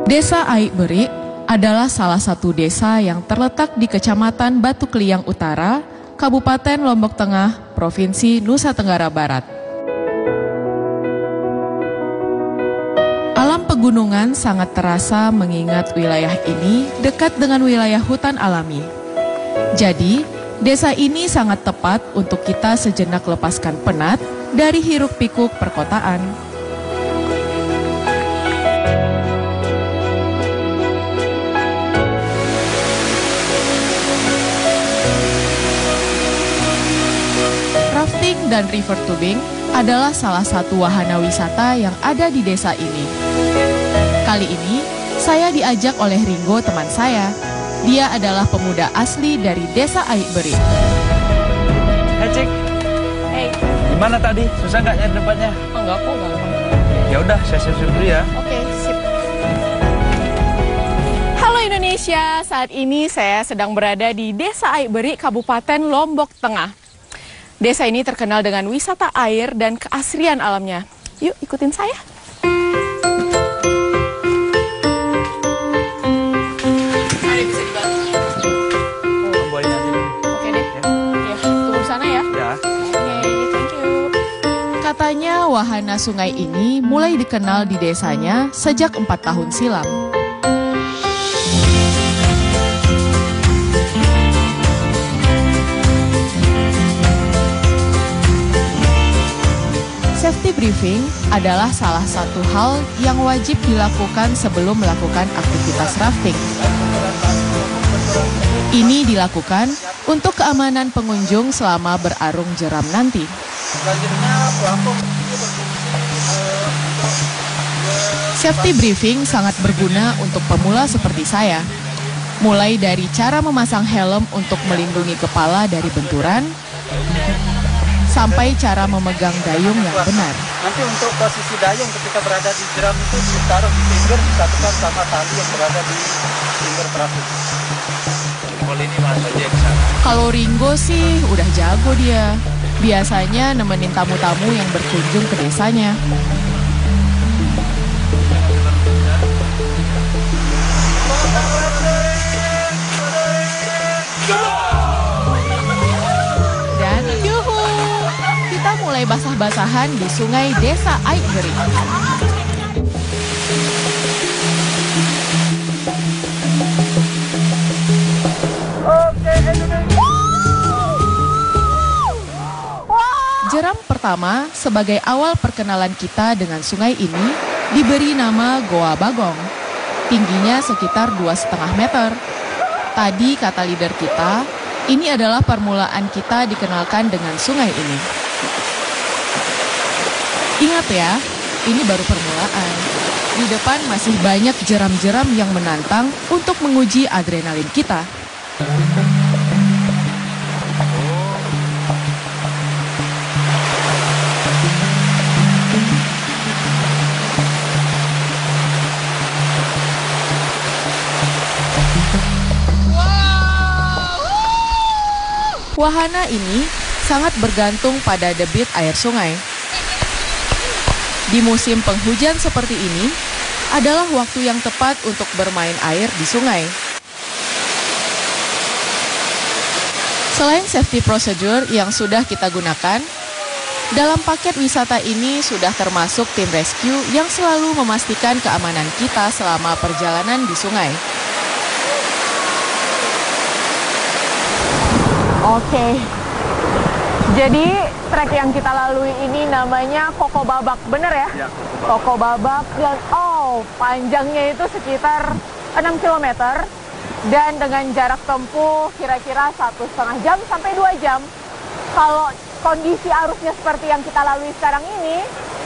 Desa Aik Beri adalah salah satu desa yang terletak di Kecamatan Batu Kliang Utara, Kabupaten Lombok Tengah, Provinsi Nusa Tenggara Barat. Alam pegunungan sangat terasa mengingat wilayah ini dekat dengan wilayah hutan alami. Jadi, desa ini sangat tepat untuk kita sejenak lepaskan penat dari hiruk-pikuk perkotaan. Rafting dan river tubing adalah salah satu wahana wisata yang ada di desa ini. Kali ini, saya diajak oleh Ringo teman saya. Dia adalah pemuda asli dari desa Aik Beri. Hey Cik, Hey, gimana tadi? Susah nggak nyari tempatnya? enggak kok, gampang. Ya udah, saya siap-siap dulu ya. Oke, sip. Halo Indonesia, saat ini saya sedang berada di Desa Aik Beri, Kabupaten Lombok Tengah. Desa ini terkenal dengan wisata air dan keasrian alamnya. Yuk, ikutin saya. Mari, bisa dibantu. Boleh nanti. Oke deh. Ya, tunggu sana ya. Ya. Oke, thank you. Katanya wahana sungai ini mulai dikenal di desanya sejak 4 tahun silam. Safety briefing adalah salah satu hal yang wajib dilakukan sebelum melakukan aktivitas rafting. Ini dilakukan untuk keamanan pengunjung selama berarung jeram nanti. Safety briefing sangat berguna untuk pemula seperti saya. Mulai dari cara memasang helm untuk melindungi kepala dari benturan, sampai cara memegang dayung yang benar. Nanti untuk posisi dayung ketika berada di jeram itu ditaruh di finger, disatukan sama tali yang berada di finger terakhir. Kalau ini mas aja yang sana. Kalau Ringo sih udah jago dia. Biasanya nemenin tamu-tamu yang berkunjung ke desanya. Dan yuhu, kita mulai basah-basahan di sungai Desa Aik Beri. Jeram pertama sebagai awal perkenalan kita dengan sungai ini diberi nama Goa Bagong. Tingginya sekitar 2,5 meter. Tadi kata leader kita, ini adalah permulaan kita dikenalkan dengan sungai ini. Ingat ya, ini baru permulaan. Di depan masih banyak jeram-jeram yang menantang untuk menguji adrenalin kita. Wahana ini sangat bergantung pada debit air sungai. Di musim penghujan seperti ini adalah waktu yang tepat untuk bermain air di sungai. Selain safety procedure yang sudah kita gunakan, dalam paket wisata ini sudah termasuk tim rescue yang selalu memastikan keamanan kita selama perjalanan di sungai. Oke, jadi trek yang kita lalui ini namanya Koko Babak, bener ya? Ya, Koko Babak, dan panjangnya itu sekitar 6 km dan dengan jarak tempuh kira-kira 1,5 jam sampai 2 jam. Kalau kondisi arusnya seperti yang kita lalui sekarang ini,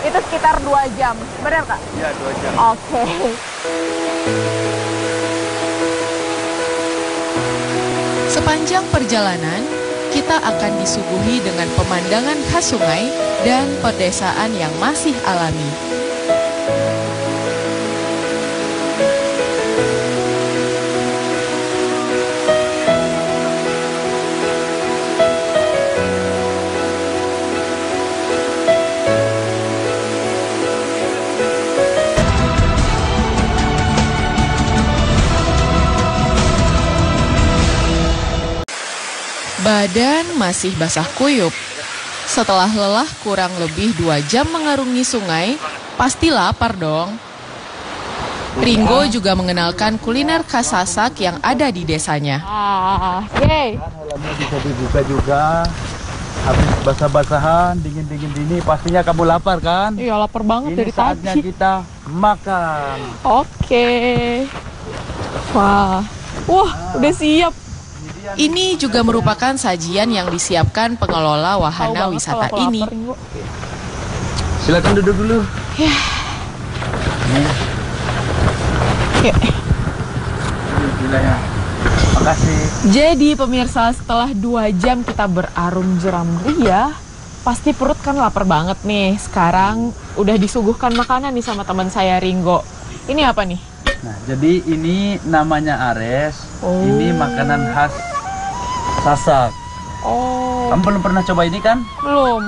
itu sekitar 2 jam, bener Kak? Ya, 2 jam. Oke. Sepanjang perjalanan, kita akan disuguhi dengan pemandangan khas sungai dan pedesaan yang masih alami. Badan masih basah kuyup. Setelah lelah kurang lebih 2 jam mengarungi sungai, pasti lapar dong. Ringo juga mengenalkan kuliner khas Sasak yang ada di desanya. Yeay. Helmnya bisa dibuka juga. Habis basah-basahan, dingin-dingin ini, pastinya kamu lapar kan? Iya, lapar banget Ini dari saatnya tadi. kita makan. Oke. Wah, udah siap. Ini juga merupakan sajian yang disiapkan pengelola wahana wisata ini. Silakan duduk dulu. Ya. Nih, gila ya. Makasih. Jadi pemirsa, setelah 2 jam kita berarum jeram ria, pasti perut kan lapar banget nih. Sekarang udah disuguhkan makanan nih sama teman saya Ringo. Ini apa nih? Nah, jadi ini namanya ares. Oh. Ini makanan khas Sasak. Oh, Kamu belum pernah coba ini kan? belum.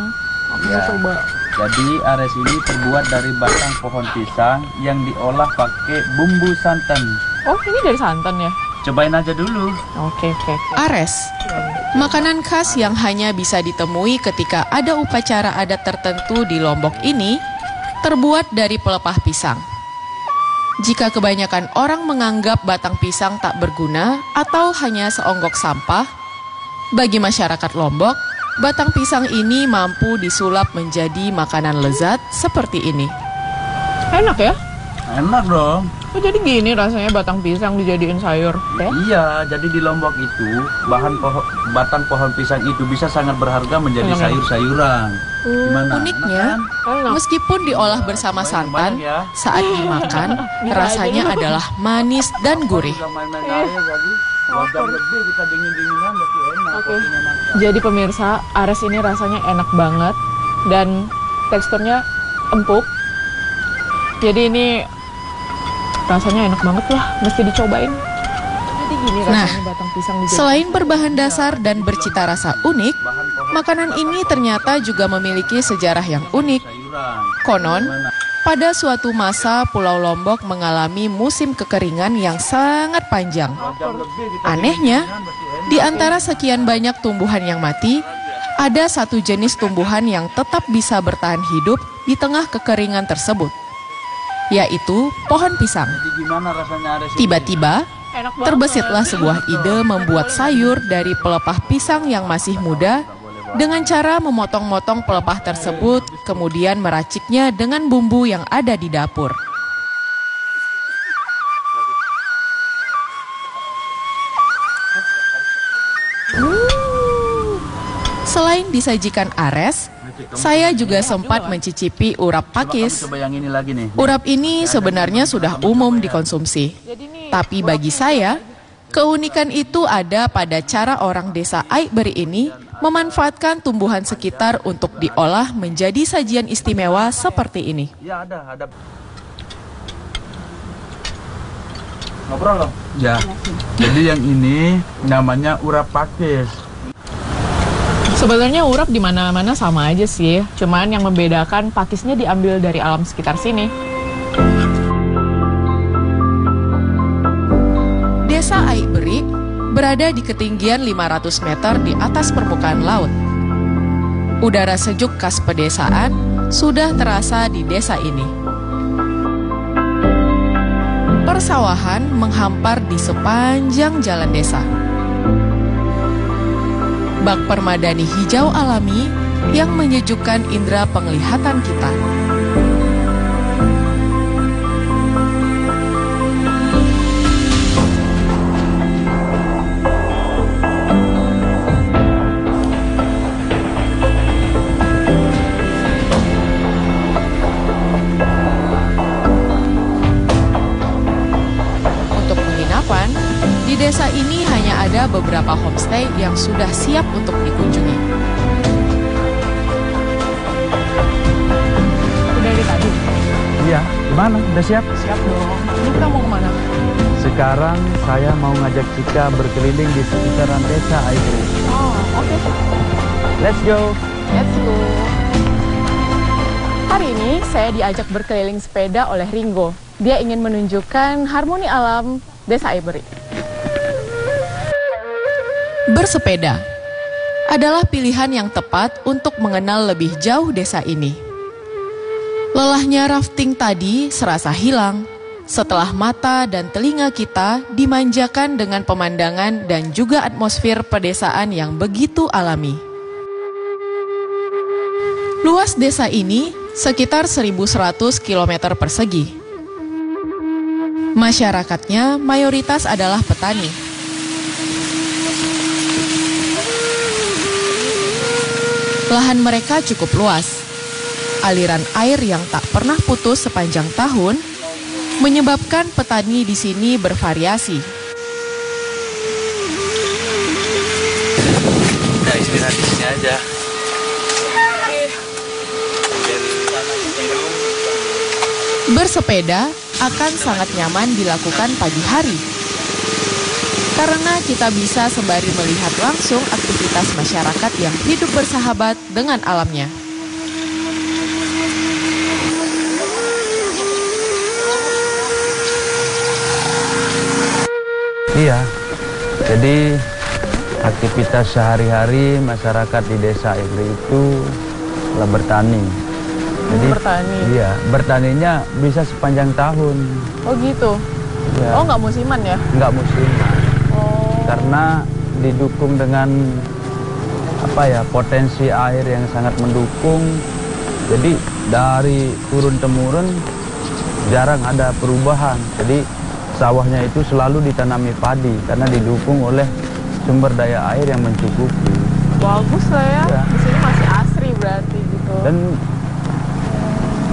Aku mau Ya. coba. Jadi ares ini terbuat dari batang pohon pisang yang diolah pakai bumbu santan. Oh, ini dari santan ya? Cobain aja dulu. Oke. Ares, makanan khas yang hanya bisa ditemui ketika ada upacara adat tertentu di Lombok ini, terbuat dari pelepah pisang. Jika kebanyakan orang menganggap batang pisang tak berguna atau hanya seonggok sampah, bagi masyarakat Lombok, batang pisang ini mampu disulap menjadi makanan lezat seperti ini. Enak ya? Enak dong. Oh, jadi gini rasanya batang pisang dijadiin sayur. Ya? Iya, jadi di Lombok itu batang pohon pisang itu bisa sangat berharga menjadi Enak. sayur-sayuran. Gimana? Uniknya, Enak kan? Enak. meskipun diolah bersama santan, Banyak ya. saat dimakan rasanya adalah manis dan gurih. Udah main-main air tadi. 2 jam lebih kita dingin-dinginan berarti enak. Oke. kopinya mantap. Jadi pemirsa, ares ini rasanya enak banget dan teksturnya empuk. Jadi ini rasanya enak banget lah, mesti dicobain. Jadi gini rasanya batang pisang dijadiin. Selain berbahan dasar dan bercita rasa unik, makanan ini ternyata juga memiliki sejarah yang unik. Sayuran. Konon, Gimana? pada suatu masa Pulau Lombok mengalami musim kekeringan yang sangat panjang. 2 jam lebih kita Anehnya, dingin-dinginan berarti enak. di antara sekian banyak tumbuhan yang mati, ada satu jenis tumbuhan yang tetap bisa bertahan hidup di tengah kekeringan tersebut, yaitu pohon pisang. Jadi gimana rasanya ares ini? Tiba-tiba, Enak banget. terbesitlah sebuah ide membuat sayur dari pelepah pisang yang masih muda dengan cara memotong-motong pelepah tersebut, kemudian meraciknya dengan bumbu yang ada di dapur. Selain disajikan ares, saya juga sempat mencicipi urap pakis. Coba yang ini lagi nih. Urap ini sebenarnya sudah umum dikonsumsi. Jadi nih, Tapi bagi saya, keunikan itu ada pada cara orang desa Aikberi ini memanfaatkan tumbuhan sekitar untuk diolah menjadi sajian istimewa seperti ini. Ya ada. Ngobrol loh. Ya. Jadi yang ini namanya urap pakis. sebenarnya urap di mana-mana sama aja sih. Cuman yang membedakan pakisnya diambil dari alam sekitar sini. Desa Aikberi berada di ketinggian 500 meter di atas permukaan laut. Udara sejuk khas pedesaan sudah terasa di desa ini. Persawahan menghampar di sepanjang jalan desa. Bak permadani hijau alami yang menyejukkan indera penglihatan kita. Untuk penginapan, di desa ini hanya ada beberapa homestay yang sudah siap untuk dikunjungi. Udah dari tadi. Iya, gimana? Udah siap? Siap dong. Ini kita mau kemana? Sekarang saya mau ngajak Cika berkeliling di sekitaran desa Aikberi. Oh, oke. Let's go. Let's go. Hari ini saya diajak berkeliling sepeda oleh Ringo. Dia ingin menunjukkan harmoni alam desa Aikberi. Bersepeda, adalah pilihan yang tepat untuk mengenal lebih jauh desa ini. Lelahnya rafting tadi serasa hilang setelah mata dan telinga kita dimanjakan dengan pemandangan dan juga atmosfer pedesaan yang begitu alami. Luas desa ini sekitar 1.100 km persegi. Masyarakatnya mayoritas adalah petani. Lahan mereka cukup luas. Aliran air yang tak pernah putus sepanjang tahun menyebabkan petani di sini bervariasi. Kita istirahat di sini aja. Bersepeda akan sangat nyaman dilakukan pagi hari, karena kita bisa sembari melihat langsung aktivitas masyarakat yang hidup bersahabat dengan alamnya. Iya, jadi aktivitas sehari-hari masyarakat di desa Ibri itu adalah bertani. Jadi Bertani. Iya, bertaninya bisa sepanjang tahun. Oh gitu. Ya, Oh nggak musiman ya? nggak musiman. Oh. Karena didukung dengan potensi air yang sangat mendukung. Jadi dari turun temurun jarang ada perubahan. Jadi sawahnya itu selalu ditanami padi karena didukung oleh sumber daya air yang mencukupi. Bagus lah ya. Ya. Di sini masih asri berarti gitu. Dan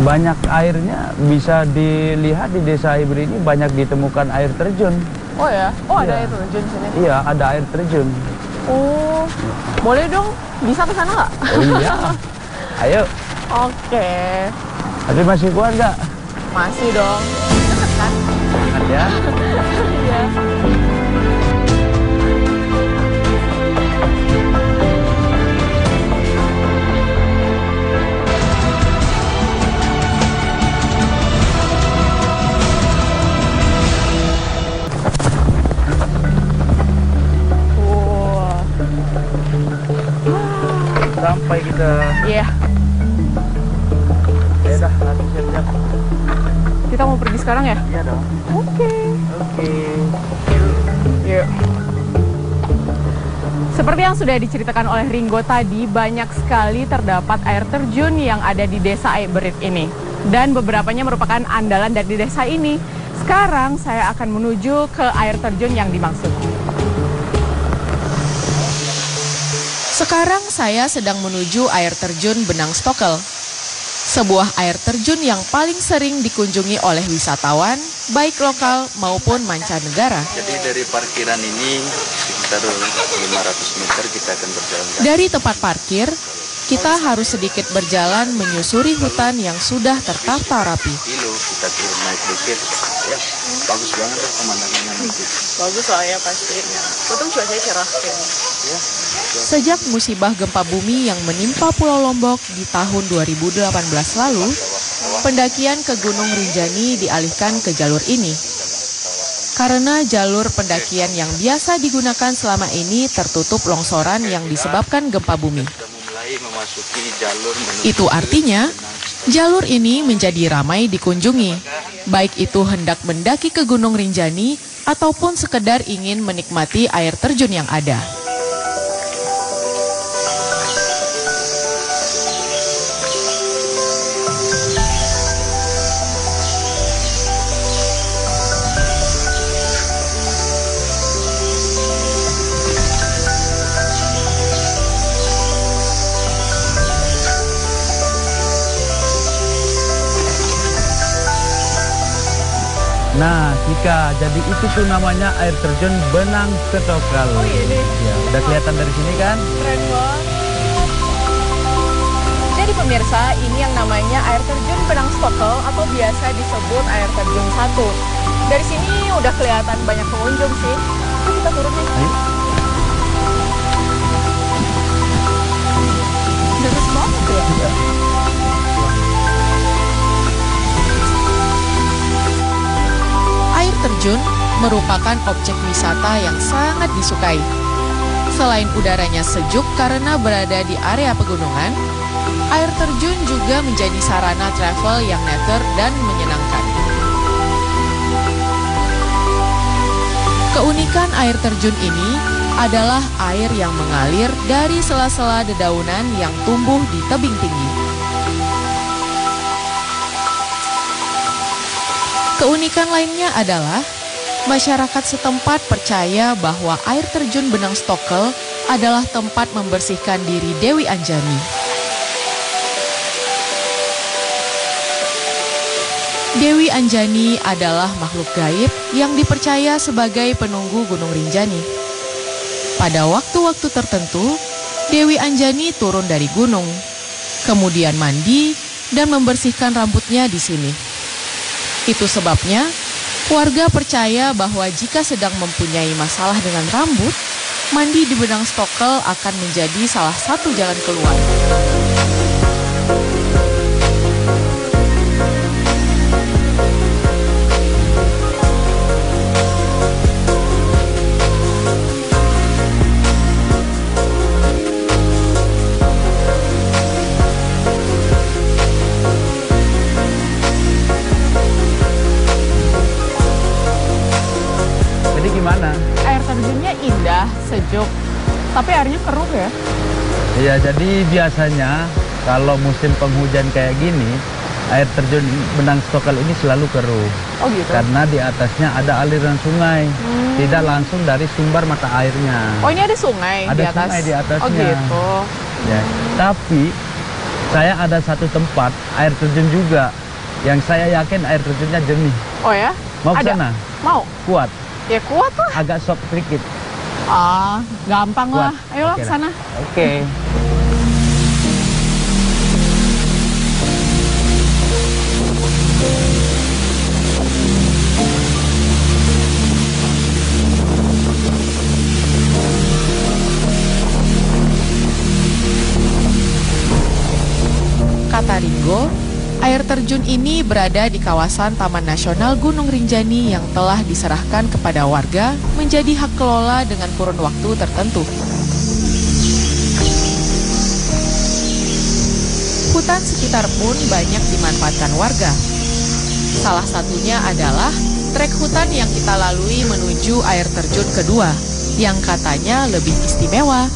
banyak airnya bisa dilihat di desa Ibri ini banyak ditemukan air terjun. Oh ya? Oh ada Iya. air terjun sini. Iya, ada air terjun. Oh. Boleh dong? Bisa ke sana nggak? Oh iya. Ayo, Oke. tapi masih kuat nggak? Masih dong. Deket kan? Semangat ya. Iya. Wah. Sampai kita. Iya. Ya dah, langsung siap-siap. Kita mau pergi sekarang ya? Iya dong. Oke. Oke. Yuk. Seperti yang sudah diceritakan oleh Ringo tadi, banyak sekali terdapat air terjun yang ada di desa Aiberit ini. Dan beberapanya merupakan andalan dari desa ini. Sekarang saya akan menuju ke air terjun yang dimaksud. Sekarang saya sedang menuju air terjun Benang Stokel. Sebuah air terjun yang paling sering dikunjungi oleh wisatawan, baik lokal maupun mancanegara. Jadi dari parkiran ini sekitar 500 meter kita akan berjalan kaki. Dari tempat parkir, kita harus sedikit berjalan menyusuri hutan yang sudah tertata rapi. Kilo kita turun naik dikit. Ya, bagus banget ya pemandangannya nanti. Bagus lah ya pasti. Untung cuacanya cerah. Ya. Sejak musibah gempa bumi yang menimpa Pulau Lombok di tahun 2018 lalu, pendakian ke Gunung Rinjani dialihkan ke jalur ini. Karena jalur pendakian yang biasa digunakan selama ini tertutup longsoran yang disebabkan gempa bumi. Sudah mulai memasuki jalur menuju Itu artinya, jalur ini menjadi ramai dikunjungi, baik itu hendak mendaki ke Gunung Rinjani ataupun sekedar ingin menikmati air terjun yang ada. Nah, Kika, jadi itu tuh namanya air terjun Benang Stokel. Oh iya nih. Ya, udah kelihatan dari sini kan? Keren banget. Jadi pemirsa, ini yang namanya air terjun Benang Stokel atau biasa disebut air terjun 1. Dari sini udah kelihatan banyak pengunjung sih. Yuk kita turun nih. Ayo. Deras banget ya. Air terjun merupakan objek wisata yang sangat disukai. Selain udaranya sejuk karena berada di area pegunungan, air terjun juga menjadi sarana travel yang neter dan menyenangkan. Keunikan air terjun ini adalah air yang mengalir dari sela-sela dedaunan yang tumbuh di tebing tinggi. Keunikan lainnya adalah masyarakat setempat percaya bahwa air terjun Benang Stokel adalah tempat membersihkan diri Dewi Anjani. Dewi Anjani adalah makhluk gaib yang dipercaya sebagai penunggu Gunung Rinjani. Pada waktu-waktu tertentu, Dewi Anjani turun dari gunung, kemudian mandi dan membersihkan rambutnya di sini. Itu sebabnya warga percaya bahwa jika sedang mempunyai masalah dengan rambut, mandi di Benang Stokel akan menjadi salah satu jalan keluar. Gimana? Air terjunnya indah, sejuk, tapi airnya keruh ya? Iya, jadi biasanya kalau musim penghujan kayak gini, air terjun Benang Stokel ini selalu keruh. Oh gitu? Karena di atasnya ada aliran sungai, tidak langsung dari sumber mata airnya. Oh ini ada sungai ada di atas? Sungai di atasnya. Oh gitu? Ya, tapi saya ada satu tempat air terjun juga, yang saya yakin air terjunnya jernih. Oh ya? Mau ke Ada? sana? Mau? Kuat? Ya kuat lah. Agak sok sedikit. Ah, gampang Kuat. lah. Ayolah Oke ke sana. Oke. Kata Ringo, air terjun ini berada di kawasan Taman Nasional Gunung Rinjani yang telah diserahkan kepada warga menjadi hak kelola dengan kurun waktu tertentu. Hutan sekitar pun banyak dimanfaatkan warga. Salah satunya adalah trek hutan yang kita lalui menuju air terjun kedua, yang katanya lebih istimewa.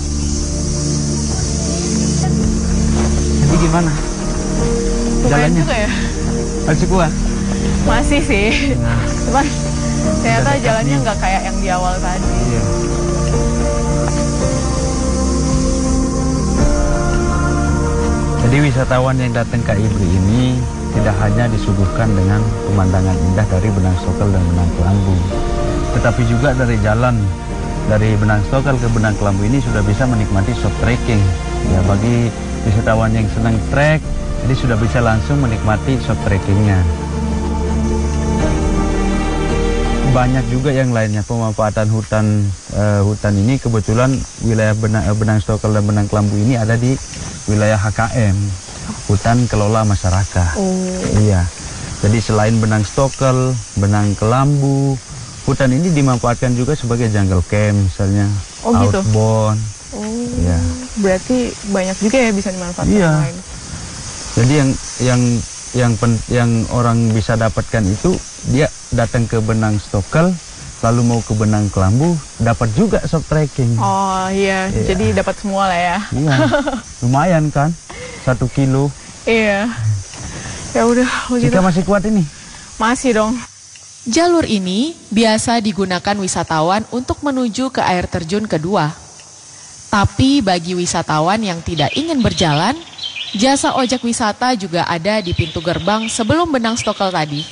Jadi gimana? Lumayan Jalannya? juga ya? Masih kuat? Masih sih. Nah. Cuman ternyata Udah jalannya dekat nih. nggak kayak yang di awal tadi. Iya. Jadi wisatawan yang datang ke Ibri ini tidak hanya disuguhkan dengan pemandangan indah dari Benang Stokel dan Benang Kelambu, tetapi juga dari jalan dari Benang Stokel ke Benang Kelambu ini sudah bisa menikmati soft trekking. Ya, bagi wisatawan yang senang trek, jadi sudah bisa langsung menikmati soft trekkingnya. Banyak juga yang lainnya pemanfaatan hutan ini. Kebetulan wilayah Benang Stokel dan Benang Kelambu ini ada di wilayah HKM, hutan kelola masyarakat. Iya. Jadi selain Benang Stokel, Benang Kelambu, hutan ini dimanfaatkan juga sebagai jungle camp misalnya, Oh gitu? outbound. Iya. Berarti banyak juga ya bisa dimanfaatkan Iya. lain. Jadi yang orang bisa dapatkan itu dia datang ke Benang Stokel, lalu mau ke Benang Kelambu, dapat juga soft trekking. Oh iya, Iya. jadi dapat semua lah ya. Iya, lumayan kan, 1 kilo. Iya. Ya udah, begitu. Jika masih kuat ini. Masih dong. Jalur ini biasa digunakan wisatawan untuk menuju ke air terjun kedua. Tapi bagi wisatawan yang tidak ingin berjalan, jasa ojek wisata juga ada di pintu gerbang sebelum Benang Stokel tadi.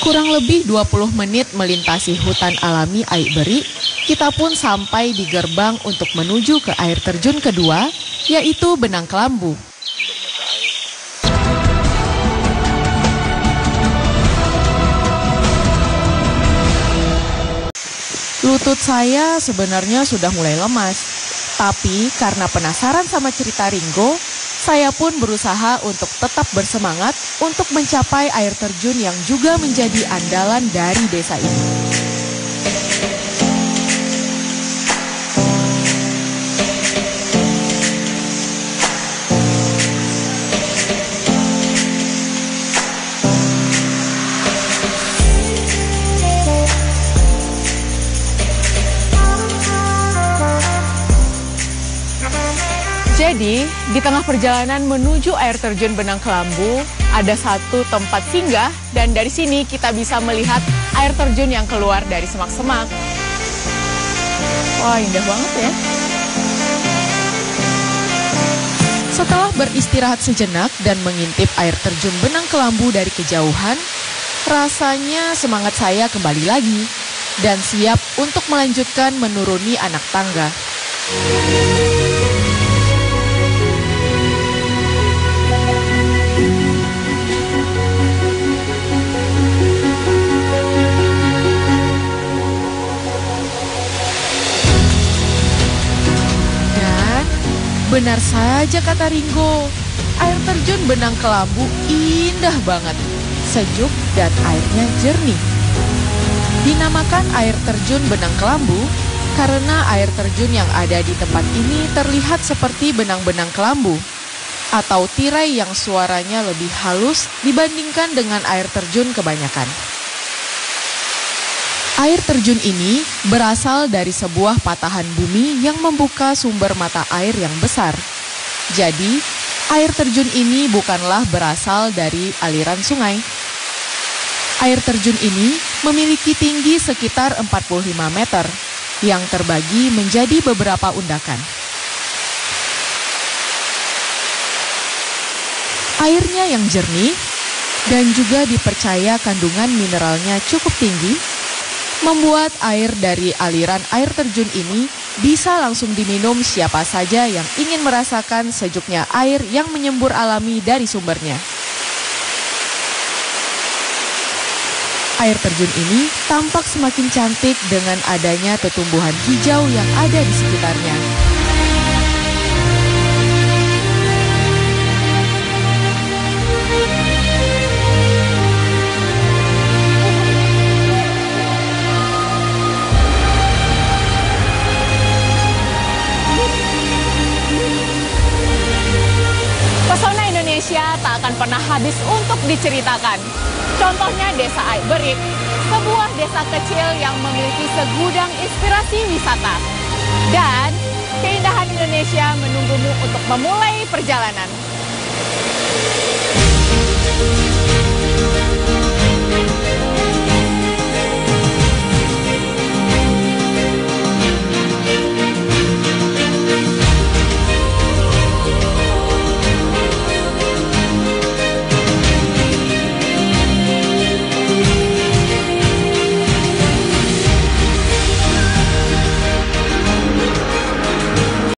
Kurang lebih 20 menit melintasi hutan alami Aik Beri, kita pun sampai di gerbang untuk menuju ke air terjun kedua, yaitu Benang Kelambu. Lutut saya sebenarnya sudah mulai lemas, tapi karena penasaran sama cerita Ringo, Saya pun berusaha untuk tetap bersemangat untuk mencapai air terjun yang juga menjadi andalan dari desa ini. Jadi, di tengah perjalanan menuju air terjun Benang Kelambu, ada satu tempat singgah dan dari sini kita bisa melihat air terjun yang keluar dari semak-semak. Wah, indah banget ya. Setelah beristirahat sejenak dan mengintip air terjun Benang Kelambu dari kejauhan, rasanya semangat saya kembali lagi dan siap untuk melanjutkan menuruni anak tangga. Benar saja kata Ringo, air terjun Benang Kelambu indah banget, sejuk dan airnya jernih. Dinamakan air terjun Benang Kelambu karena air terjun yang ada di tempat ini terlihat seperti benang-benang kelambu atau tirai yang suaranya lebih halus dibandingkan dengan air terjun kebanyakan. Air terjun ini berasal dari sebuah patahan bumi yang membuka sumber mata air yang besar. Jadi, air terjun ini bukanlah berasal dari aliran sungai. Air terjun ini memiliki tinggi sekitar 45 meter, yang terbagi menjadi beberapa undakan. Airnya yang jernih dan juga dipercaya kandungan mineralnya cukup tinggi, membuat air dari aliran air terjun ini bisa langsung diminum siapa saja yang ingin merasakan sejuknya air yang menyembur alami dari sumbernya. Air terjun ini tampak semakin cantik dengan adanya tumbuhan hijau yang ada di sekitarnya. Pesona Indonesia tak akan pernah habis untuk diceritakan. Contohnya Desa Berik, sebuah desa kecil yang memiliki segudang inspirasi wisata. Dan keindahan Indonesia menunggumu untuk memulai perjalanan.